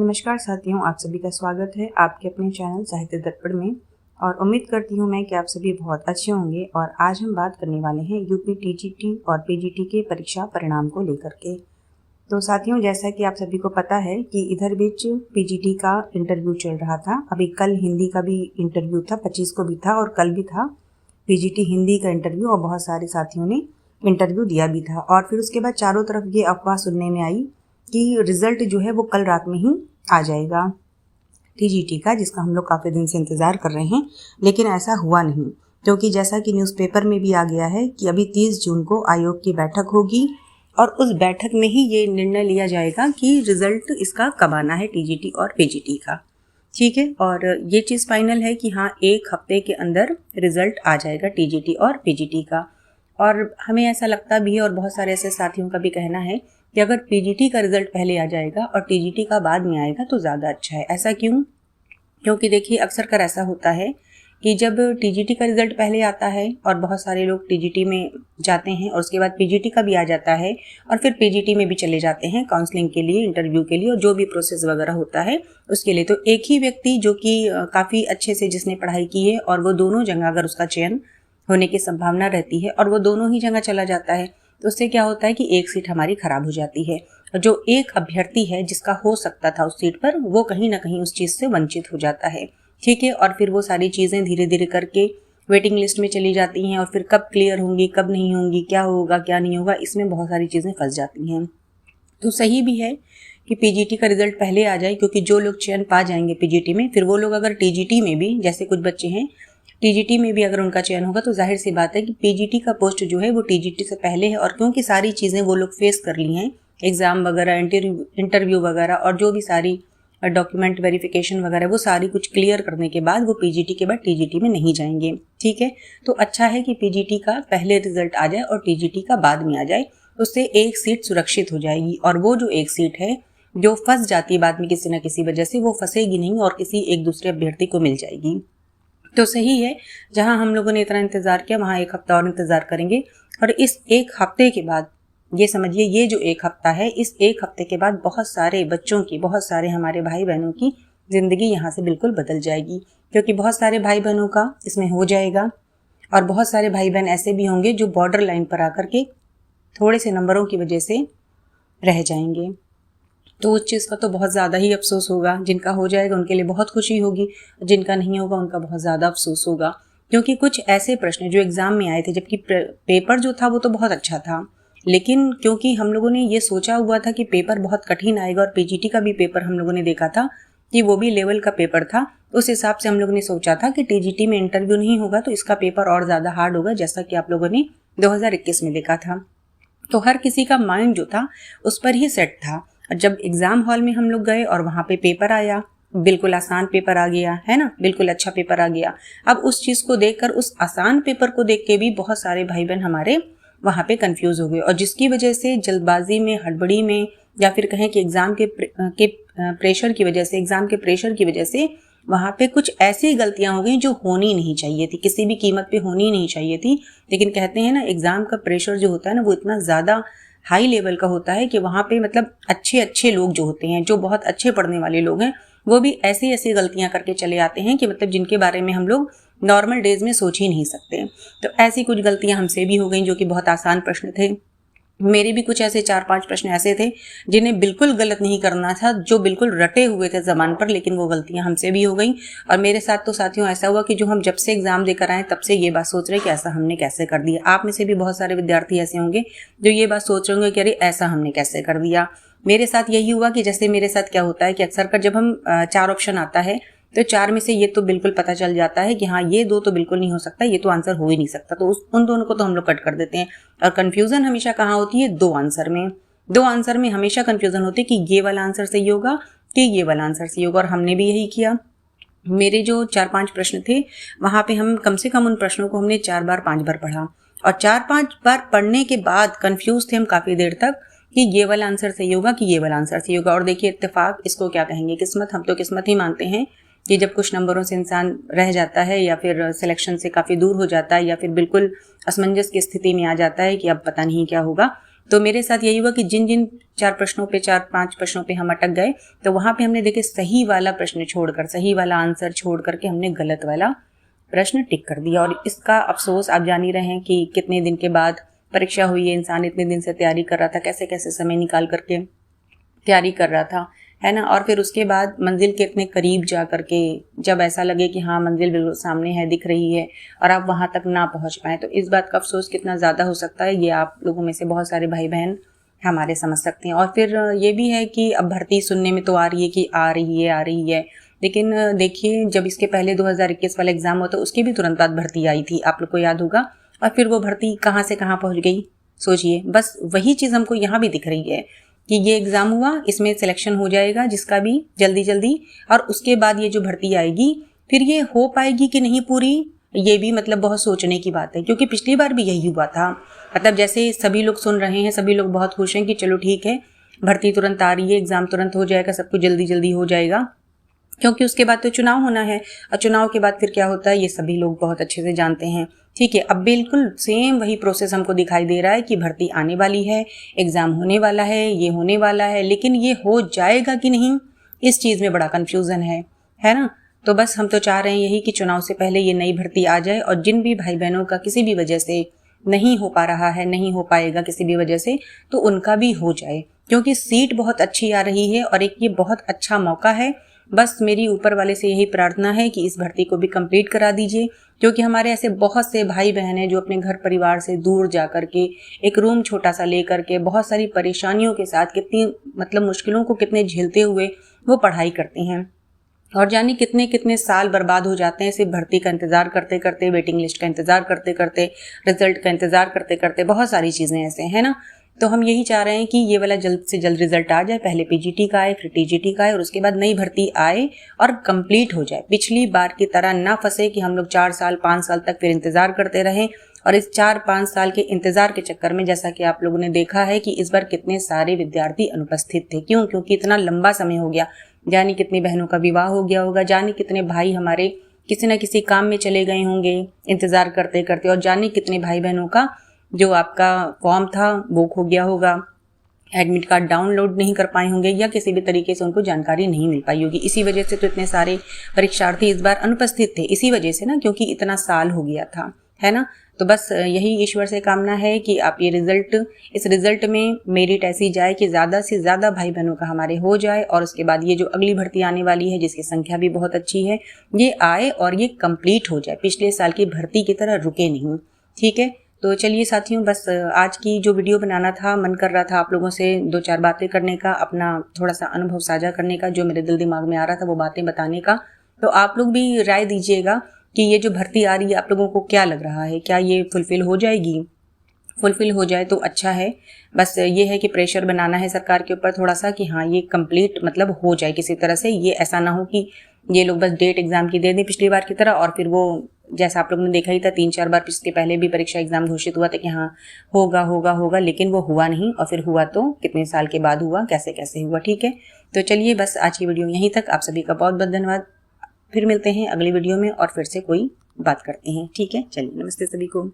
नमस्कार साथियों, आप सभी का स्वागत है आपके अपने चैनल साहित्य दर्पण में। और उम्मीद करती हूँ मैं कि आप सभी बहुत अच्छे होंगे। और आज हम बात करने वाले हैं यूपी टीजीटी और पीजीटी के परीक्षा परिणाम को लेकर के। तो साथियों, जैसा कि आप सभी को पता है कि इधर बीच पीजीटी का इंटरव्यू चल रहा था। अभी कल हिंदी का भी इंटरव्यू था, 25 को भी था और कल भी था पीजीटी हिंदी का इंटरव्यू, और बहुत सारे साथियों ने इंटरव्यू दिया भी था। और फिर उसके बाद चारों तरफ ये अफवाह सुनने में आई कि रिजल्ट जो है वो कल रात में ही आ जाएगा टीजीटी का, जिसका हम लोग काफ़ी दिन से इंतज़ार कर रहे हैं। लेकिन ऐसा हुआ नहीं, क्योंकि जैसा कि न्यूज़पेपर में भी आ गया है कि अभी 30 जून को आयोग की बैठक होगी और उस बैठक में ही ये निर्णय लिया जाएगा कि रिजल्ट इसका कब आना है, टीजीटी और पीजीटी का। ठीक है, और ये चीज़ फाइनल है कि हाँ, 1 हफ्ते के अंदर रिजल्ट आ जाएगा टीजीटी और पीजीटी का। और हमें ऐसा लगता भी है और बहुत सारे ऐसे साथियों का भी कहना है कि अगर पीजीटी का रिजल्ट पहले आ जाएगा और टीजीटी का बाद में आएगा तो ज़्यादा अच्छा है। ऐसा क्यों? क्योंकि देखिए, अक्सर कर ऐसा होता है कि जब टीजीटी का रिजल्ट पहले आता है और बहुत सारे लोग टीजीटी में जाते हैं और उसके बाद पीजीटी का भी आ जाता है और फिर पीजीटी में भी चले जाते हैं काउंसलिंग के लिए, इंटरव्यू के लिए और जो भी प्रोसेस वगैरह होता है उसके लिए। तो एक ही व्यक्ति जो कि काफ़ी अच्छे से जिसने पढ़ाई की है और वो दोनों जगह अगर उसका चयन होने की संभावना रहती है और वो दोनों ही जगह चला जाता है, तो उससे क्या होता है कि एक सीट हमारी खराब हो जाती है। और जो एक अभ्यर्थी है जिसका हो सकता था उस सीट पर, वो कहीं ना कहीं उस चीज़ से वंचित हो जाता है। ठीक है, और फिर वो सारी चीज़ें धीरे धीरे करके वेटिंग लिस्ट में चली जाती हैं और फिर कब क्लियर होंगी, कब नहीं होंगी, क्या होगा क्या नहीं होगा, इसमें बहुत सारी चीज़ें फंस जाती हैं। तो सही भी है कि पीजीटी का रिजल्ट पहले आ जाए, क्योंकि जो लोग चयन पा जाएंगे पीजीटी में, फिर वो लोग अगर टीजीटी में भी, जैसे कुछ बच्चे हैं टीजीटी में भी अगर उनका चयन होगा, तो जाहिर सी बात है कि पीजीटी का पोस्ट जो है वो टीजीटी से पहले है। और क्योंकि सारी चीज़ें वो लोग फेस कर ली हैं, एग्ज़ाम वगैरह, इंटरव्यू वगैरह और जो भी सारी डॉक्यूमेंट वेरिफिकेशन वगैरह, वो सारी कुछ क्लियर करने के बाद वो पीजीटी के बाद टीजीटी में नहीं जाएंगे। ठीक है, तो अच्छा है कि पीजीटी का पहले रिजल्ट आ जाए और टीजीटी का बाद में आ जाए, उससे एक सीट सुरक्षित हो जाएगी। और वो जो एक सीट है जो फंस जाती है बाद में किसी न किसी वजह से, वो फंसेगी नहीं और किसी एक दूसरे अभ्यर्थी को मिल जाएगी। तो सही है, जहां हम लोगों ने इतना इंतज़ार किया वहां 1 हफ्ता और इंतज़ार करेंगे। और इस 1 हफ्ते के बाद, ये समझिए, ये जो 1 हफ्ता है, इस 1 हफ्ते के बाद बहुत सारे बच्चों की, बहुत सारे हमारे भाई बहनों की ज़िंदगी यहाँ से बिल्कुल बदल जाएगी। क्योंकि बहुत सारे भाई बहनों का इसमें हो जाएगा और बहुत सारे भाई बहन ऐसे भी होंगे जो बॉर्डर लाइन पर आकर के थोड़े से नंबरों की वजह से रह जाएंगे। तो उस चीज़ का तो बहुत ज़्यादा ही अफसोस होगा। जिनका हो जाएगा उनके लिए बहुत खुशी होगी, जिनका नहीं होगा उनका बहुत ज़्यादा अफसोस होगा। क्योंकि कुछ ऐसे प्रश्न जो एग्ज़ाम में आए थे, जबकि पेपर जो था वो तो बहुत अच्छा था, लेकिन क्योंकि हम लोगों ने ये सोचा हुआ था कि पेपर बहुत कठिन आएगा, और पीजीटी का भी पेपर हम लोगों ने देखा था कि वो भी लेवल का पेपर था, उस हिसाब से हम लोगों ने सोचा था कि टीजीटी में इंटरव्यू नहीं होगा तो इसका पेपर और ज़्यादा हार्ड होगा, जैसा कि आप लोगों ने 2021 में देखा था। तो हर किसी का माइंड जो था उस पर ही सेट था। और जब एग्ज़ाम हॉल में हम लोग गए और वहाँ पे पेपर आया, बिल्कुल आसान पेपर आ गया है ना, बिल्कुल अच्छा पेपर आ गया। अब उस चीज़ को देखकर, उस आसान पेपर को देख के भी बहुत सारे भाई बहन हमारे वहाँ पे कंफ्यूज हो गए, और जिसकी वजह से जल्दबाजी में, हड़बड़ी में, या फिर कहें कि एग्ज़ाम के प्रेशर की वजह से, एग्ज़ाम के प्रेशर की वजह से वहाँ पे कुछ ऐसी गलतियाँ हो गई जो होनी नहीं चाहिए थी, किसी भी कीमत पे होनी नहीं चाहिए थी। लेकिन कहते हैं ना, एग्ज़ाम का प्रेशर जो होता है ना, वो इतना ज़्यादा हाई लेवल का होता है कि वहाँ पे मतलब अच्छे अच्छे लोग जो होते हैं, जो बहुत अच्छे पढ़ने वाले लोग हैं, वो भी ऐसी ऐसी गलतियाँ करके चले आते हैं कि मतलब जिनके बारे में हम लोग नॉर्मल डेज में सोच ही नहीं सकते। तो ऐसी कुछ गलतियाँ हमसे भी हो गई, जो कि बहुत आसान प्रश्न थे। मेरे भी कुछ ऐसे 4-5 प्रश्न ऐसे थे जिन्हें बिल्कुल गलत नहीं करना था, जो बिल्कुल रटे हुए थे ज़बान पर, लेकिन वो गलतियां हमसे भी हो गई। और मेरे साथ तो साथियों ऐसा हुआ कि जो हम जब से एग्ज़ाम देकर आए तब से ये बात सोच रहे कि ऐसा हमने कैसे कर दिया। आप में से भी बहुत सारे विद्यार्थी ऐसे होंगे जो ये बात सोच रहे होंगे कि अरे ऐसा हमने कैसे कर दिया। मेरे साथ यही हुआ कि जैसे मेरे साथ क्या होता है कि अक्सर कर जब हम 4 ऑप्शन आता है तो 4 में से ये तो बिल्कुल पता चल जाता है कि हाँ, ये 2 तो बिल्कुल नहीं हो सकता, ये तो आंसर हो ही नहीं सकता, तो उन दोनों को तो हम लोग कट कर देते हैं। और कन्फ्यूज़न हमेशा कहाँ होती है? 2 आंसर में। 2 आंसर में हमेशा कन्फ्यूज़न होती है कि ये वाला आंसर सही होगा कि ये वाला आंसर सही होगा। और हमने भी यही किया। मेरे जो 4-5 प्रश्न थे, वहाँ पे हम कम से कम उन प्रश्नों को हमने 4 बार 5 बार पढ़ा, और 4-5 बार पढ़ने के बाद कन्फ्यूज़ थे हम काफ़ी देर तक कि ये वाला आंसर सही होगा कि ये वाला आंसर सही होगा। और देखिए, इत्तेफाक, इसको क्या कहेंगे, किस्मत। हम तो किस्मत ही मानते हैं कि जब कुछ नंबरों से इंसान रह जाता है या फिर सिलेक्शन से काफ़ी दूर हो जाता है या फिर बिल्कुल असमंजस की स्थिति में आ जाता है कि अब पता नहीं क्या होगा, तो मेरे साथ यही हुआ कि जिन जिन 4 प्रश्नों पे 4-5 प्रश्नों पे हम अटक गए, तो वहाँ पे हमने देखे सही वाला प्रश्न छोड़कर, सही वाला आंसर छोड़ करके हमने गलत वाला प्रश्न टिक कर दिया। और इसका अफसोस आप जान ही रहे हैं कि कितने दिन के बाद परीक्षा हुई है, इंसान इतने दिन से तैयारी कर रहा था, कैसे कैसे समय निकाल करके तैयारी कर रहा था, है ना। और फिर उसके बाद मंजिल के इतने करीब जा करके जब ऐसा लगे कि हाँ मंजिल बिल्कुल सामने है, दिख रही है, और आप वहाँ तक ना पहुँच पाए, तो इस बात का अफसोस कितना ज़्यादा हो सकता है, ये आप लोगों में से बहुत सारे भाई बहन हमारे समझ सकते हैं। और फिर ये भी है कि अब भर्ती सुनने में तो आ रही है कि आ रही है, लेकिन देखिए जब इसके पहले 2021 वाला एग्ज़ाम हुआ तो उसकी भी तुरंत बाद भर्ती आई थी, आप लोग को याद होगा। और फिर वो भर्ती कहाँ से कहाँ पहुँच गई सोचिए। बस वही चीज़ हमको यहाँ भी दिख रही है कि ये एग्ज़ाम हुआ, इसमें सिलेक्शन हो जाएगा जिसका भी जल्दी, और उसके बाद ये जो भर्ती आएगी फिर ये हो पाएगी कि नहीं पूरी, ये भी मतलब बहुत सोचने की बात है। क्योंकि पिछली बार भी यही हुआ था, मतलब जैसे सभी लोग सुन रहे हैं, सभी लोग बहुत खुश हैं कि चलो ठीक है भर्ती तुरंत आ रही है, एग्ज़ाम तुरंत हो जाएगा, सब कुछ जल्दी हो जाएगा, क्योंकि उसके बाद तो चुनाव होना है। और चुनाव के बाद फिर क्या होता है ये सभी लोग बहुत अच्छे से जानते हैं, ठीक है। अब बिल्कुल सेम वही प्रोसेस हमको दिखाई दे रहा है कि भर्ती आने वाली है, एग्ज़ाम होने वाला है, ये होने वाला है, लेकिन ये हो जाएगा कि नहीं इस चीज़ में बड़ा कन्फ्यूज़न है ना। तो बस हम तो चाह रहे हैं यही कि चुनाव से पहले ये नई भर्ती आ जाए, और जिन भी भाई बहनों का किसी भी वजह से नहीं हो पा रहा है, नहीं हो पाएगा किसी भी वजह से, तो उनका भी हो जाए, क्योंकि सीट बहुत अच्छी आ रही है और एक ये बहुत अच्छा मौका है। बस मेरी ऊपर वाले से यही प्रार्थना है कि इस भर्ती को भी कंप्लीट करा दीजिए, क्योंकि हमारे ऐसे बहुत से भाई बहन हैं जो अपने घर परिवार से दूर जा कर के एक रूम छोटा सा ले करके बहुत सारी परेशानियों के साथ, कितनी मतलब मुश्किलों को कितने झेलते हुए वो पढ़ाई करते हैं, और जाने कितने कितने साल बर्बाद हो जाते हैं सिर्फ भर्ती का इंतज़ार करते करते, वेटिंग लिस्ट का इंतज़ार करते करते, रिजल्ट का इंतज़ार करते करते, बहुत सारी चीज़ें ऐसे हैं ना। तो हम यही चाह रहे हैं कि ये वाला जल्द से जल्द रिजल्ट आ जाए, पहले पीजीटी का आए, फिर टीजीटी का आए, और उसके बाद नई भर्ती आए और कंप्लीट हो जाए। पिछली बार की तरह ना फंसे कि हम लोग 4 साल 5 साल तक फिर इंतज़ार करते रहें, और इस 4-5 साल के इंतज़ार के चक्कर में जैसा कि आप लोगों ने देखा है कि इस बार कितने सारे विद्यार्थी अनुपस्थित थे। क्यों? क्योंकि इतना लंबा समय हो गया, जाने कितनी बहनों का विवाह हो गया होगा, जाने कितने भाई हमारे किसी न किसी काम में चले गए होंगे इंतज़ार करते करते, और जाने कितने भाई बहनों का जो आपका फॉर्म था वो खो गया होगा, एडमिट कार्ड डाउनलोड नहीं कर पाए होंगे, या किसी भी तरीके से उनको जानकारी नहीं मिल पाई होगी। इसी वजह से तो इतने सारे परीक्षार्थी इस बार अनुपस्थित थे, इसी वजह से ना, क्योंकि इतना साल हो गया था, है ना। तो बस यही ईश्वर से कामना है कि आप ये इस रिजल्ट में मेरिट ऐसी जाए कि ज़्यादा से ज़्यादा भाई बहनों का हमारे हो जाए, और उसके बाद ये जो अगली भर्ती आने वाली है जिसकी संख्या भी बहुत अच्छी है, ये आए और ये कंप्लीट हो जाए, पिछले साल की भर्ती की तरह रुके नहीं, ठीक है। तो चलिए साथियों, बस आज की जो वीडियो बनाना था, मन कर रहा था आप लोगों से 2-4 बातें करने का, अपना थोड़ा सा अनुभव साझा करने का, जो मेरे दिल दिमाग में आ रहा था वो बातें बताने का। तो आप लोग भी राय दीजिएगा कि ये जो भर्ती आ रही है आप लोगों को क्या लग रहा है, क्या ये फुलफिल हो जाएगी? फुलफिल हो जाए तो अच्छा है। बस ये है कि प्रेशर बनाना है सरकार के ऊपर थोड़ा सा कि हाँ ये कंप्लीट मतलब हो जाए किसी तरह से। ये ऐसा ना हो कि ये लोग बस डेट एग्ज़ाम की दे दें पिछली बार की तरह, और फिर वो जैसा आप लोगों ने देखा ही था 3-4 बार इसके पहले भी परीक्षा एग्ज़ाम घोषित हुआ था कि हाँ होगा, लेकिन वो हुआ नहीं, और फिर हुआ तो कितने साल के बाद हुआ, कैसे कैसे हुआ, ठीक है। तो चलिए बस आज की वीडियो यहीं तक। आप सभी का बहुत बहुत धन्यवाद। फिर मिलते हैं अगली वीडियो में और फिर से कोई बात करते हैं, ठीक है। चलिए, नमस्ते सभी को।